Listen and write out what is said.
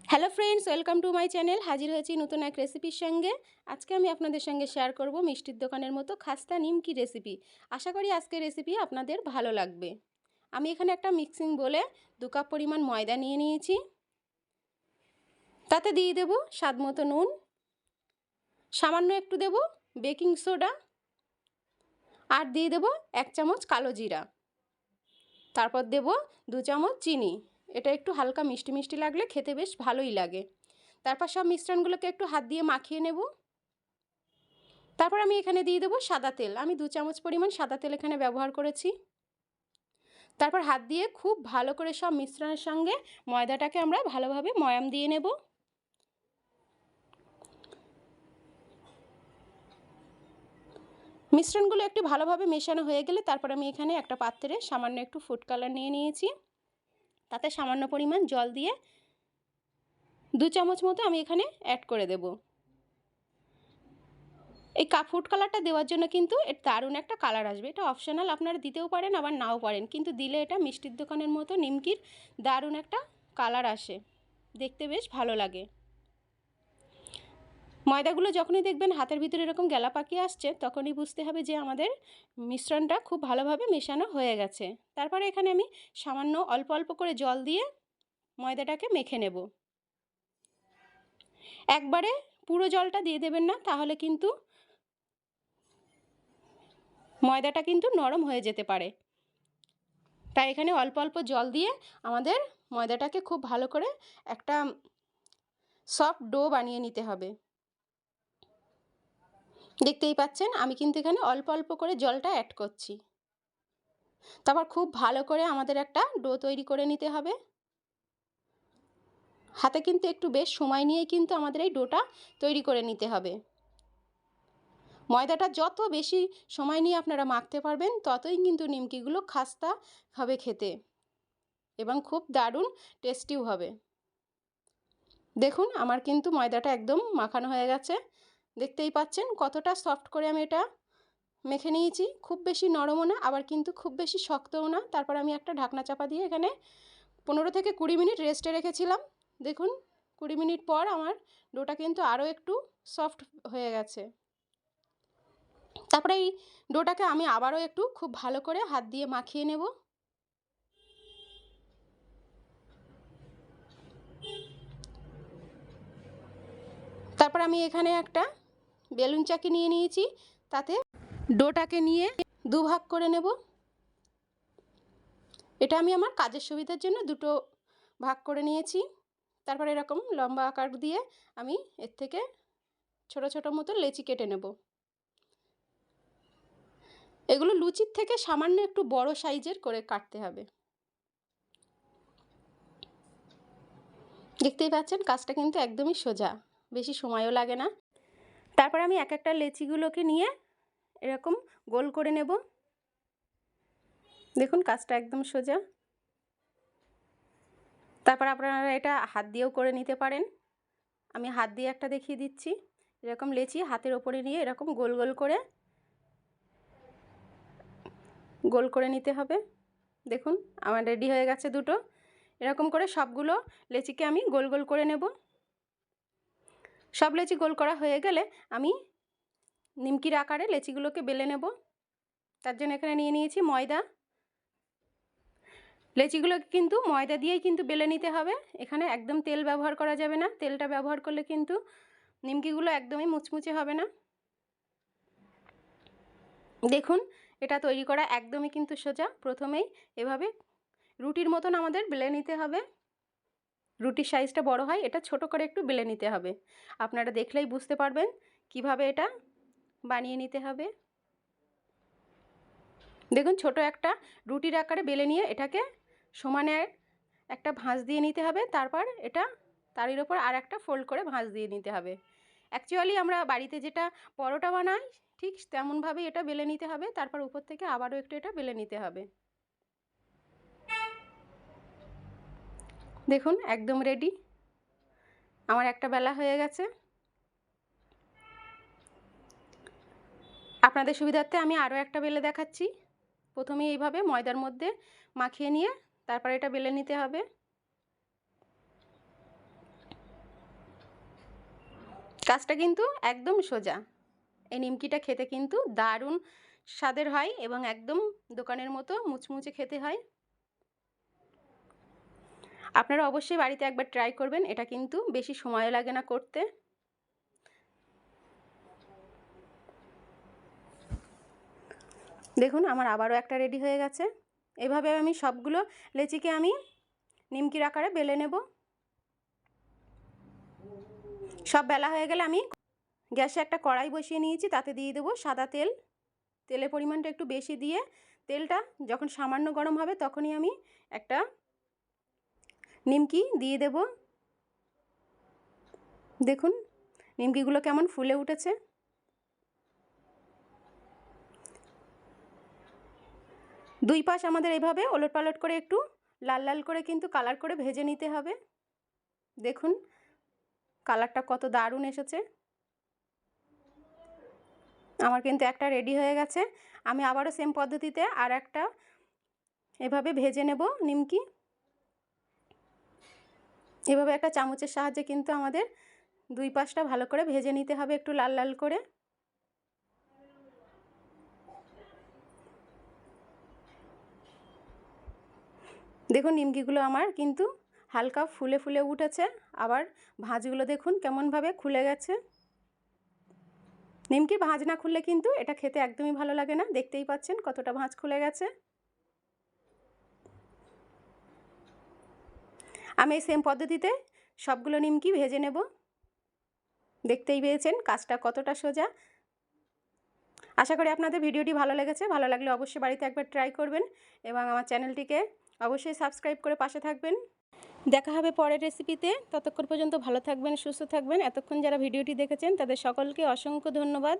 Hello friends, welcome to my channel. হাজির হয়েছি নতুন এক রেসিপির সঙ্গে। আজকে আমি আপনাদের সঙ্গে শেয়ার করব মিষ্টির দোকানের মতো খাস্তা নিমকি রেসিপি। আশা করি আজকের রেসিপি আপনাদের ভালো লাগবে। আমি এখানে একটা মিক্সিং বলে 2 কাপ পরিমাণ ময়দা নিয়ে নিয়েছি। তাতে দিয়ে দেব স্বাদ মতো নুন, সামান্য একটু দেব বেকিং সোডা, আর দিয়ে দেব 1 চামচ কালো জিরা। তারপর দেব 2 চামচ চিনি। এটা একটু হালকা মিষ্টি মিষ্টি লাগলে খেতে বেশ ভালোই লাগে। তারপর সব মিশ্রণগুলোকে একটু হাত দিয়ে মাখিয়ে নেব। তারপর আমি এখানে দিয়ে দেবো সাদা তেল। আমি 2 চামচ পরিমাণ সাদা তেল এখানে ব্যবহার করেছি। তারপর হাত দিয়ে খুব ভালো করে সব মিশ্রণের সঙ্গে ময়দাটাকে আমরা ভালোভাবে ময়াম দিয়ে নেব। মিশ্রণগুলো একটু ভালোভাবে মেশানো হয়ে গেলে তারপর আমি এখানে একটা পাত্রে সামান্য একটু ফুড কালার নিয়ে নিয়েছি। তাতে সামান্য পরিমাণ জল দিয়ে 2 চামচ মতো আমি এখানে অ্যাড করে দেব। এই ফুড কালারটা দেওয়ার জন্য কিন্তু এর দারুণ একটা কালার আসবে। এটা অপশনাল, আপনারা দিতেও পারেন আবার নাও পারেন, কিন্তু দিলে এটা মিষ্টির দোকানের মতো নিমকির দারুণ একটা কালার আসে, দেখতে বেশ ভালো লাগে। ময়দাগুলো যখনই দেখবেন হাতের ভিতরে এরকম গেলা পাকিয়ে আসছে তখনই বুঝতে হবে যে আমাদের মিশ্রণটা খুব ভালোভাবে মেশানো হয়ে গেছে। তারপরে এখানে আমি সামান্য অল্প অল্প করে জল দিয়ে ময়দাটাকে মেখে নেব। একবারে পুরো জলটা দিয়ে দেবেন না, তাহলে কিন্তু ময়দাটা কিন্তু নরম হয়ে যেতে পারে। তাই এখানে অল্প অল্প জল দিয়ে আমাদের ময়দাটাকে খুব ভালো করে একটা সফট ডো বানিয়ে নিতে হবে। দেখতেই পাচ্ছেন আমি কিন্তু এখানে অল্প অল্প করে জলটা অ্যাড করছি। তারপর খুব ভালো করে আমাদের একটা ডো তৈরি করে নিতে হবে। হাতে কিন্তু একটু বেশ সময় নিয়ে কিন্তু আমাদের এই ডোটা তৈরি করে নিতে হবে। ময়দাটা যত বেশি সময় নিয়ে আপনারা মাখতে পারবেন ততই কিন্তু নিমকিগুলো খাস্তা হবে খেতে এবং খুব দারুণ টেস্টিও হবে। দেখুন আমার কিন্তু ময়দাটা একদম মাখানো হয়ে গেছে। দেখতেই পাচ্ছেন কতটা সফট করে আমি এটা মেখে নিয়েছি। খুব বেশি নরমও না, আবার কিন্তু খুব বেশি শক্তও না। তারপর আমি একটা ঢাকনা চাপা দিয়ে এখানে 15 থেকে 20 মিনিট রেস্টে রেখেছিলাম। দেখুন 20 মিনিট পর আমার ডোটা কিন্তু আরও একটু সফট হয়ে গেছে। তারপরে এই ডোটাকে আমি আবারও একটু খুব ভালো করে হাত দিয়ে মাখিয়ে নেব। তারপর আমি এখানে একটা বেলুন চাকি নিয়ে নিয়েছি, তাতে ডোটাকে নিয়ে 2 ভাগ করে নেব। এটা আমি আমার কাজের সুবিধার জন্য 2টো ভাগ করে নিয়েছি। তারপর এরকম লম্বা আকার দিয়ে আমি এর থেকে ছোট ছোট মতো লেচি কেটে নেব। এগুলো লুচির থেকে সামান্য একটু বড় সাইজের করে কাটতে হবে। দেখতেই পাচ্ছেন কাজটা কিন্তু একদমই সোজা, বেশি সময়ও লাগে না। তারপর আমি এক একটা লেচিগুলোকে নিয়ে এরকম গোল করে নেব। দেখুন কাজটা একদম সোজা। তারপর আপনারা এটা হাত দিয়েও করে নিতে পারেন। আমি হাত দিয়ে একটা দেখিয়ে দিচ্ছি। এরকম লেচি হাতের ওপরে নিয়ে এরকম গোল করে নিতে হবে। দেখুন আমার রেডি হয়ে গেছে দুটো। এরকম করে সবগুলো লেচিকে আমি গোল গোল করে নেব। সব লেচি গোল করা হয়ে গেলে আমি নিমকির আকারে লেচিগুলোকে বেলে নেব। তার জন্য এখানে নিয়ে নিয়েছি ময়দা। লেচিগুলোকে কিন্তু ময়দা দিয়েই কিন্তু বেলে নিতে হবে। এখানে একদম তেল ব্যবহার করা যাবে না। তেলটা ব্যবহার করলে কিন্তু নিমকিগুলো একদমই মুচমুচে হবে না। দেখুন এটা তৈরি করা একদমই কিন্তু সোজা। প্রথমেই এভাবে রুটির মতন আমাদের বেলে নিতে হবে। রুটির সাইজটা বড় হয়, এটা ছোট করে একটু বেলে নিতে হবে। আপনারা দেখলেই বুঝতে পারবেন কিভাবে এটা বানিয়ে নিতে হবে। দেখুন ছোট একটা রুটির আকারে বেলে নিয়ে এটাকে সমানে একটা ভাঁজ দিয়ে নিতে হবে। তারপর এটা তারির ওপর আর একটা ফোল্ড করে ভাঁজ দিয়ে নিতে হবে। অ্যাকচুয়ালি আমরা বাড়িতে যেটা পরোটা বানাই ঠিক তেমনভাবেই এটা বেলে নিতে হবে। তারপর উপর থেকে আবারও একটু এটা বেলে নিতে হবে। দেখুন একদম রেডি, আমার একটা বেলা হয়ে গেছে। আপনাদের সুবিধার্থে আমি আরও একটা বেলে দেখাচ্ছি। প্রথমে এইভাবে ময়দার মধ্যে মাখিয়ে নিয়ে তারপর এটা বেলে নিতে হবে। কাজটা কিন্তু একদম সোজা। এই নিমকিটা খেতে কিন্তু দারুণ স্বাদের হয় এবং একদম দোকানের মতো মুচমুচে খেতে হয়। আপনারা অবশ্যই বাড়িতে একবার ট্রাই করবেন, এটা কিন্তু বেশি সময়ও লাগে না করতে। দেখুন আমার আবারও একটা রেডি হয়ে গেছে। এভাবে আমি সবগুলো লেচিকে আমি নিমকির আকারে বেলে নেব। সব বেলা হয়ে গেলে আমি গ্যাসে একটা কড়াই বসিয়ে নিয়েছি, তাতে দিয়ে দেবো সাদা তেল। তেলের পরিমাণটা একটু বেশি দিয়ে তেলটা যখন সামান্য গরম হবে তখনই আমি একটা নিমকি দিয়ে দেব। দেখুন নিমকিগুলো কেমন ফুলে উঠেছে। দুই পাশ আমাদের এভাবে ওলটপালট করে একটু লাল লাল করে কিন্তু কালার করে ভেজে নিতে হবে। দেখুন কালারটা কত দারুণ এসেছে। আমার কিন্তু একটা রেডি হয়ে গেছে। আমি আবারও সেম পদ্ধতিতে আর একটা এভাবে ভেজে নেব নিমকি। এভাবে একটা চামচের সাহায্যে কিন্তু আমাদের দুই পাশটা ভালো করে ভেজে নিতে হবে একটু লাল লাল করে। দেখুন নিমকিগুলো আমার কিন্তু হালকা ফুলে ফুলে উঠেছে, আবার ভাঁজগুলো দেখুন কেমনভাবে খুলে গেছে। নিমকির ভাঁজ না খুললে কিন্তু এটা খেতে একদমই ভালো লাগে না। দেখতেই পাচ্ছেন কতটা ভাঁজ খুলে গেছে। আমি এই সেম পদ্ধতিতে সবগুলো নিমকি ভেজে নেব। দেখতেই পেয়েছেন কাজটা কতটা সোজা। আশা করি আপনাদের ভিডিওটি ভালো লেগেছে। ভালো লাগলে অবশ্যই বাড়িতে একবার ট্রাই করবেন এবং আমার চ্যানেলটিকে অবশ্যই সাবস্ক্রাইব করে পাশে থাকবেন। দেখা হবে পরের রেসিপিতে। ততক্ষণ পর্যন্ত ভালো থাকবেন, সুস্থ থাকবেন। এতক্ষণ যারা ভিডিওটি দেখেছেন তাদের সকলকে অসংখ্য ধন্যবাদ।